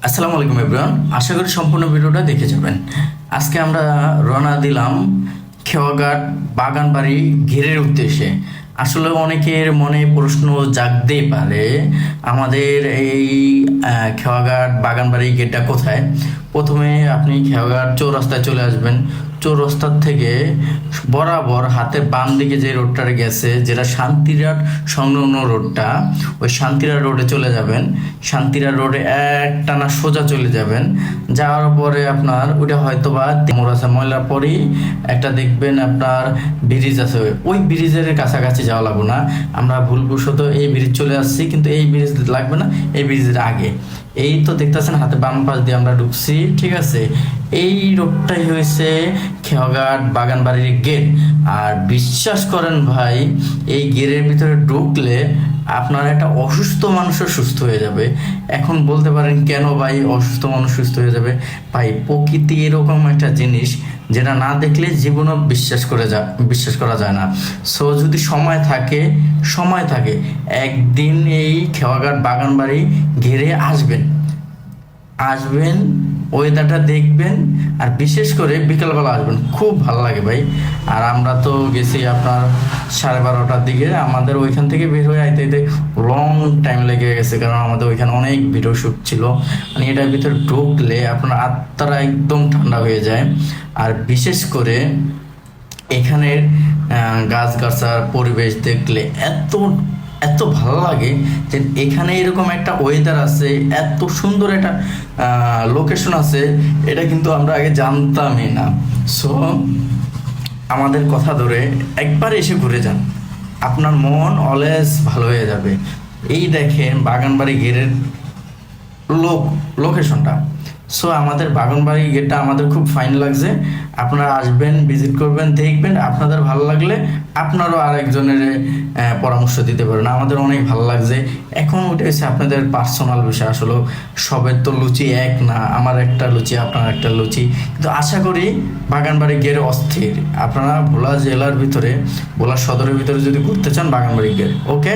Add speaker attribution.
Speaker 1: আসসালামু আলাইকুম এভরিওয়ান, আশা করি সম্পূর্ণ ভিডিওটা দেখে যাবেন। আজকে আমরা রওনা দিলাম খেওয়াঘাট বাগানবাড়ি ঘেরের উদ্দেশ্যে। আসলে অনেকের মনে প্রশ্ন জাগতেই পারে, আমাদের এই খেওয়াঘাট বাগানবাড়ি গেটটা কোথায়। প্রথমে আপনি খেওয়াঘাট চৌরাস্তায় চলে আসবেন। চৌরাস্তার থেকে বরাবর হাতের বাম দিকে যে রোডটা গেছে, যেটা শান্তিরাট সংলগ্ন রোডটা, ওই শান্তিরাট রোডে চলে যাবেন। শান্তিরাট রোডে এক টানা সোজা চলে যাবেন। যাওয়ার পরে আপনার ওইটা হয়তো বা মোড় আছে, ময়লার পরেই একটা দেখবেন আপনার ব্রিজ আছে। ওই ব্রিজের কাছাকাছি যাওয়া লাগবে না, আমরা ভুলবশত এই ব্রিজ চলে আসছি, কিন্তু এই ব্রিজ লাগবে না, এই ব্রিজের আগে। এই তো দেখতেছেন হাতে বাম পাশ দিয়ে আমরা ঢুকছি, ঠিক আছে। এই রোডটাই হয়েছে খেওয়াঘাট বাগানবাড়ির গেট। আর বিশ্বাস করেন ভাই, এই গেটের ভিতরে ঢুকলে আপনার একটা অসুস্থ মানুষও সুস্থ হয়ে যাবে। এখন বলতে পারেন কেন ভাই অসুস্থ মানুষ সুস্থ হয়ে যাবে? ভাই প্রকৃতি এরকম একটা জিনিস যেটা না দেখলে জীবনও বিশ্বাস করা যায় না। সো যদি সময় থাকে একদিন এই খেওয়াঘাট বাগানবাড়ি ঘিরে আসবেন, ওয়েদারটা দেখবেন। আর বিশেষ করে বিকালবেলা আসবেন, খুব ভালো লাগে ভাই। আর আমরা তো গেছি আপনার 12:30টার দিকে, আমাদের ওইখান থেকে বের হয়ে আইতে আইতে লং টাইম লেগে গেছে, কারণ আমাদের ওইখানে অনেক ভিডিও শ্যুট ছিল। মানে এটার ভিতরে ঢুকলে আপনার আত্মারা একদম ঠান্ডা হয়ে যায়। আর বিশেষ করে এখানের গাছগাছার পরিবেশ দেখলে এত এত ভালো লাগে যে এখানে এরকম একটা ওয়েদার আছে, এত সুন্দর একটা লোকেশন আছে, এটা কিন্তু আমরা আগে জানতামই না। সো আমাদের কথা ধরে একবার এসে ঘুরে যান, আপনার মন অলওয়েজ ভালো হয়ে যাবে। এই দেখেন বাগানবাড়ি গেটের লোকেশনটা। সো আমাদের বাগানবাড়ি গেটটা আমাদের খুব ফাইন লাগছে। আপনারা আসবেন, ভিজিট করবেন, দেখবেন, আপনাদের ভালো লাগলে আপনারও আরেকজনের পরামর্শ দিতে পারেন। আমাদের অনেক ভালো লাগছে। এখন ওটা হচ্ছে আপনাদের পার্সোনাল বিষয়। আসলে সবের তো লুচি এক না, আমার একটা লুচি আপনার একটা লুচি, কিন্তু আশা করি বাগানবাড়ি গেট অস্থির। আপনারা ভোলা জেলার ভিতরে, ভোলা সদরের ভিতরে যদি ঘুরতে চান, বাগানবাড়ি গেট ওকে।